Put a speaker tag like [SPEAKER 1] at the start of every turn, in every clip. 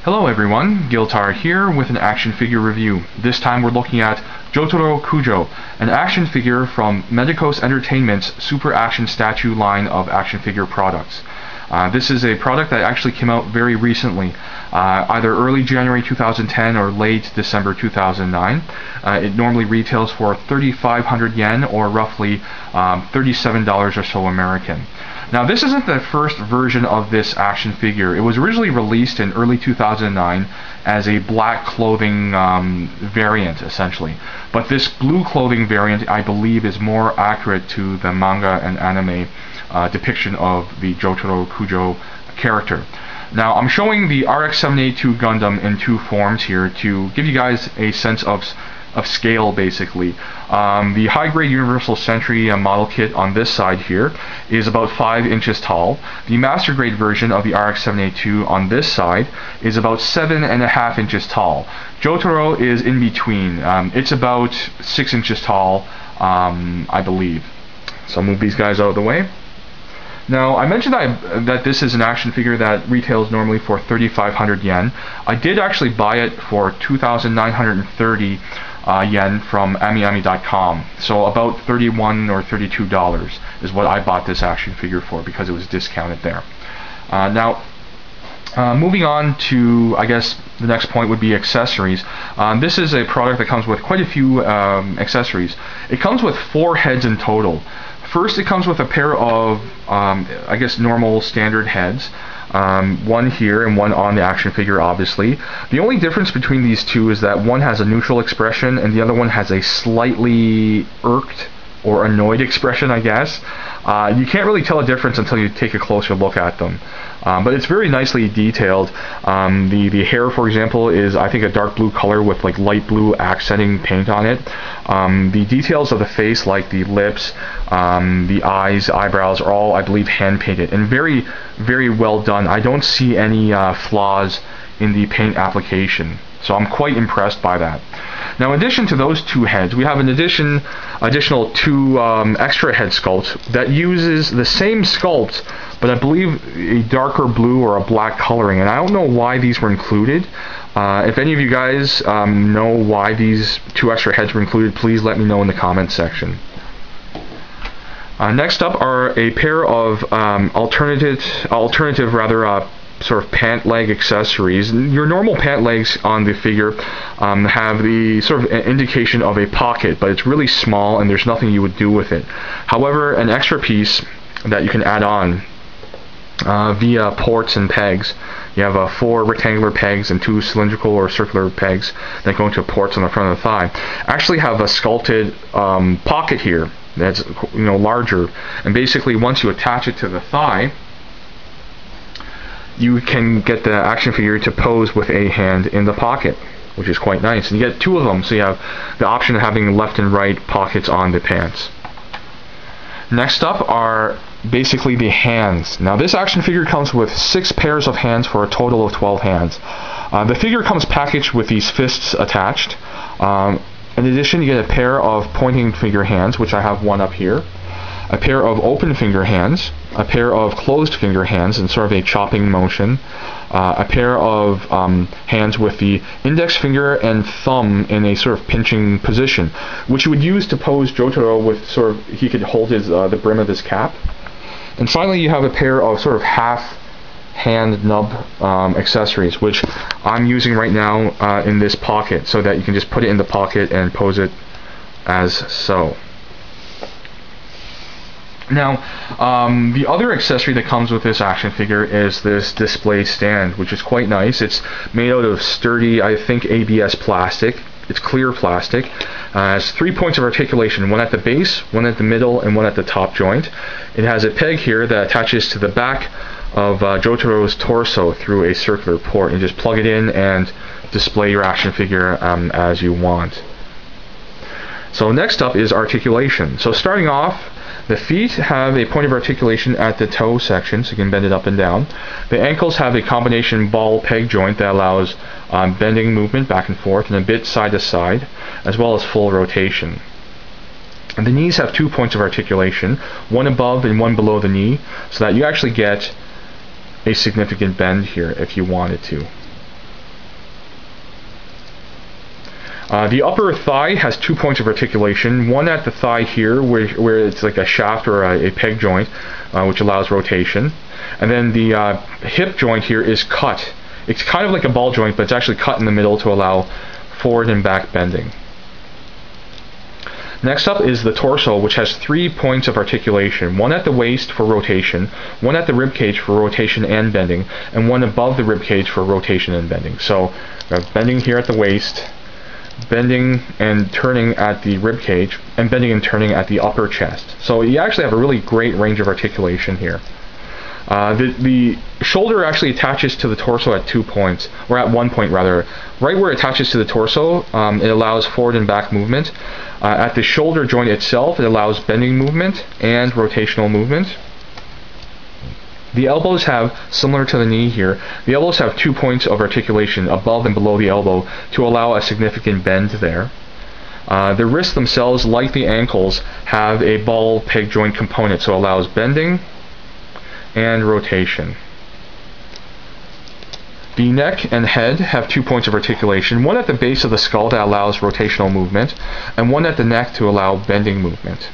[SPEAKER 1] Hello everyone, Jotaro here with an action figure review. This time we're looking at Jotaro Kujo, an action figure from Medicos Entertainment's Super Action Statue line of action figure products. This is a product that actually came out very recently, either early January 2010 or late December 2009. It normally retails for 3,500 yen or roughly $37 or so American. Now this isn't the first version of this action figure. It was originally released in early 2009 as a black clothing variant essentially. But this blue clothing variant I believe is more accurate to the manga and anime depiction of the Jotaro Kujo character. Now I'm showing the RX-782 Gundam in two forms here to give you guys a sense of scale basically. The high-grade Universal Sentry model kit on this side here is about 5 inches tall. The master grade version of the RX-782 on this side is about 7.5 inches tall. Jotaro is in between. It's about 6 inches tall, I believe. So I'll move these guys out of the way. Now, I mentioned that this is an action figure that retails normally for 3,500 yen. I did actually buy it for 2,930 yen from amiami.com. So about $31 or $32 is what I bought this action figure for because it was discounted there. Moving on to, I guess, the next point would be accessories. This is a product that comes with quite a few accessories. It comes with 4 heads in total. First, it comes with a pair of, I guess, normal standard heads. One here and one on the action figure, obviously. The only difference between these two is that one has a neutral expression and the other one has a slightly irked or annoyed expression, I guess. You can't really tell a difference until you take a closer look at them. But it's very nicely detailed. The hair, for example, is I think a dark blue color with like light blue accenting paint on it. The details of the face, like the lips, the eyes, eyebrows, are all, I believe, hand painted and very, very well done. I don't see any flaws in the paint application, so I'm quite impressed by that. Now, in addition to those 2 heads, we have an additional 2 extra head sculpts that uses the same sculpt, but I believe a darker blue or a black coloring, and I don't know why these were included. If any of you guys know why these 2 extra heads were included, please let me know in the comments section. Next up are a pair of alternative sort of pant leg accessories. Your normal pant legs on the figure have the sort of indication of a pocket, but it's really small and there's nothing you would do with it. However, an extra piece that you can add on via ports and pegs. You have 4 rectangular pegs and 2 cylindrical or circular pegs that go into ports on the front of the thigh. Actually have a sculpted pocket here that's larger, and basically once you attach it to the thigh, you can get the action figure to pose with a hand in the pocket, which is quite nice. And you get 2 of them, so you have the option of having left and right pockets on the pants. Next up are basically the hands. Now this action figure comes with 6 pairs of hands for a total of 12 hands. The figure comes packaged with these fists attached. In addition, you get a pair of pointing finger hands, which I have one up here. A pair of open finger hands, a pair of closed finger hands in sort of a chopping motion, a pair of hands with the index finger and thumb in a sort of pinching position, which you would use to pose Jotaro with sort of, he could hold his the brim of his cap. And finally you have a pair of sort of half hand nub accessories, which I'm using right now in this pocket, so that you can just put it in the pocket and pose it as so. Now, the other accessory that comes with this action figure is this display stand, which is quite nice. It's made out of sturdy, I think, ABS plastic. It's clear plastic. It has 3 points of articulation, one at the base, one at the middle, and one at the top joint. It has a peg here that attaches to the back of Jotaro's torso through a circular port. You just plug it in and display your action figure as you want. So next up is articulation. So starting off, the feet have a point of articulation at the toe section, so you can bend it up and down. The ankles have a combination ball peg joint that allows bending movement back and forth and a bit side to side, as well as full rotation. And the knees have 2 points of articulation, one above and one below the knee, so that you actually get a significant bend here if you wanted to. The upper thigh has 2 points of articulation, one at the thigh here where it's like a shaft or a peg joint, which allows rotation, and then the hip joint here is cut. It's kind of like a ball joint, but it's actually cut in the middle to allow forward and back bending. Next up is the torso, which has 3 points of articulation, one at the waist for rotation, one at the rib cage for rotation and bending, and one above the rib cage for rotation and bending. So bending here at the waist, bending and turning at the rib cage, and bending and turning at the upper chest. So you actually have a really great range of articulation here. The shoulder actually attaches to the torso at 2 points, or at 1 point rather. Right where it attaches to the torso, it allows forward and back movement. At the shoulder joint itself, it allows bending movement and rotational movement. The elbows have, similar to the knee here, the elbows have 2 points of articulation above and below the elbow to allow a significant bend there. The wrists themselves, like the ankles, have a ball peg joint component, so it allows bending and rotation. The neck and head have 2 points of articulation, one at the base of the skull that allows rotational movement, and one at the neck to allow bending movement.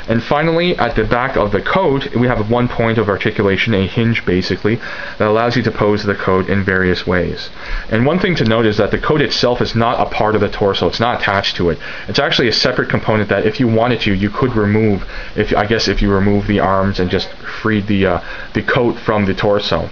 [SPEAKER 1] And finally, at the back of the coat, we have 1 point of articulation, a hinge basically, that allows you to pose the coat in various ways. And one thing to note is that the coat itself is not a part of the torso, it's not attached to it. It's actually a separate component that if you wanted to, you could remove, if you remove the arms and just freed the coat from the torso.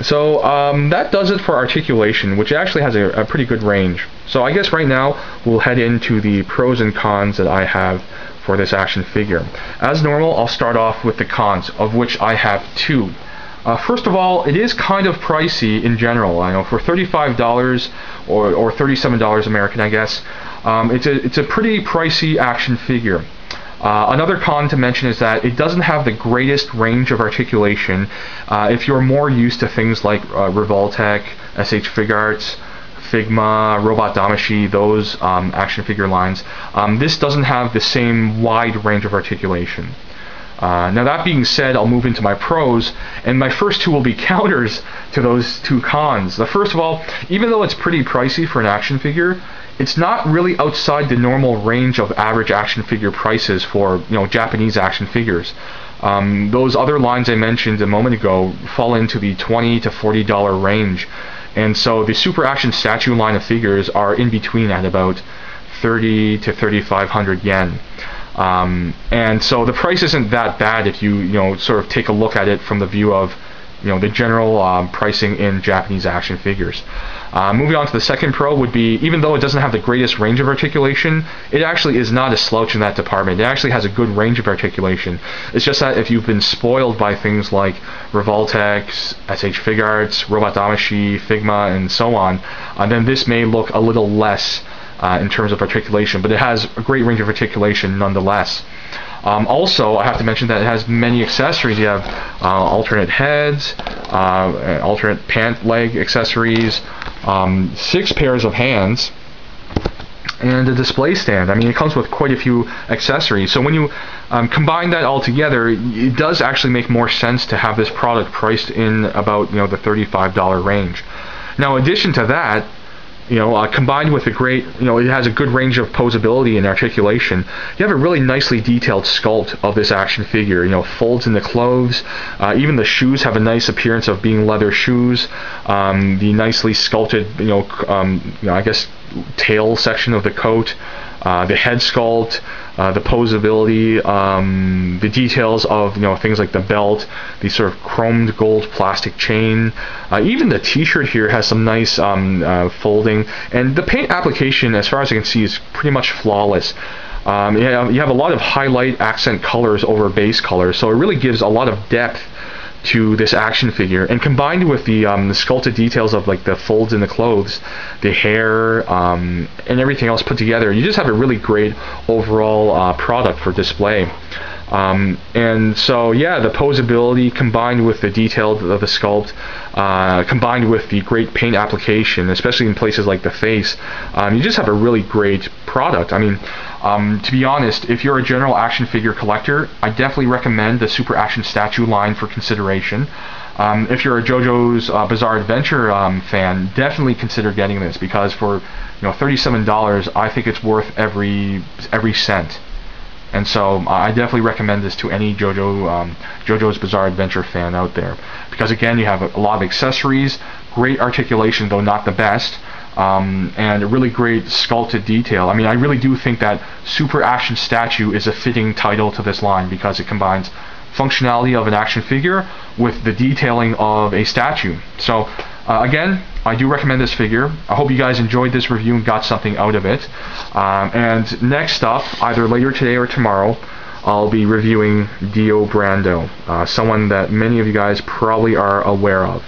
[SPEAKER 1] So that does it for articulation, which actually has a pretty good range. So I guess right now we'll head into the pros and cons that I have for this action figure. As normal, I'll start off with the cons, of which I have 2. First of all, it is kind of pricey in general. I know for $35 or $37 American, I guess, it's a pretty pricey action figure. Another con to mention is that it doesn't have the greatest range of articulation. If you're more used to things like Revoltech, SH Figuarts, Figma, Robot Damashi, those action figure lines, this doesn't have the same wide range of articulation. Now that being said, I'll move into my pros, and my first 2 will be counters to those 2 cons. The first of all, even though it's pretty pricey for an action figure, it's not really outside the normal range of average action figure prices for Japanese action figures. Those other lines I mentioned a moment ago fall into the $20 to $40 range, and so the Super Action Statue line of figures are in between at about 30 to 3,500 yen. And so the price isn't that bad if you sort of take a look at it from the view of the general pricing in Japanese action figures. Moving on to the second pro would be, even though it doesn't have the greatest range of articulation, it actually is not a slouch in that department. It actually has a good range of articulation. It's just that if you've been spoiled by things like Revoltech, SH Figuarts, Robot Damashi, Figma, and so on, then this may look a little less in terms of articulation, but it has a great range of articulation nonetheless. Also, I have to mention that it has many accessories. You have alternate heads, alternate pant leg accessories, 6 pairs of hands, and a display stand. I mean, it comes with quite a few accessories. So when you combine that all together, it does actually make more sense to have this product priced in about the $35 range. Now, in addition to that, combined with a great, it has a good range of posability and articulation. You have a really nicely detailed sculpt of this action figure. Folds in the clothes, even the shoes have a nice appearance of being leather shoes. The nicely sculpted, I guess, tail section of the coat, the head sculpt, the posability, the details of things like the belt, the sort of chromed gold plastic chain. Even the t-shirt here has some nice folding, and the paint application, as far as I can see, is pretty much flawless. You have a lot of highlight accent colors over base colors, so it really gives a lot of depth to this action figure, and combined with the sculpted details of like the folds in the clothes, the hair, and everything else put together, you just have a really great overall product for display. And so yeah, the posability combined with the detail of the sculpt, combined with the great paint application, especially in places like the face, you just have a really great product. I mean, to be honest, if you're a general action figure collector, I definitely recommend the Super Action Statue line for consideration. If you're a JoJo's Bizarre Adventure fan, definitely consider getting this, because for $37, I think it's worth every cent. And so I definitely recommend this to any JoJo's Bizarre Adventure fan out there, because again, you have a lot of accessories, great articulation, though not the best, and a really great sculpted detail. I mean, I really do think that Super Action Statue is a fitting title to this line, because it combines functionality of an action figure with the detailing of a statue. So again, I do recommend this figure. I hope you guys enjoyed this review and got something out of it. And next up, either later today or tomorrow, I'll be reviewing Dio Brando, someone that many of you guys probably are aware of.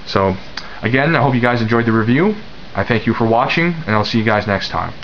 [SPEAKER 1] So again, I hope you guys enjoyed the review. I thank you for watching, and I'll see you guys next time.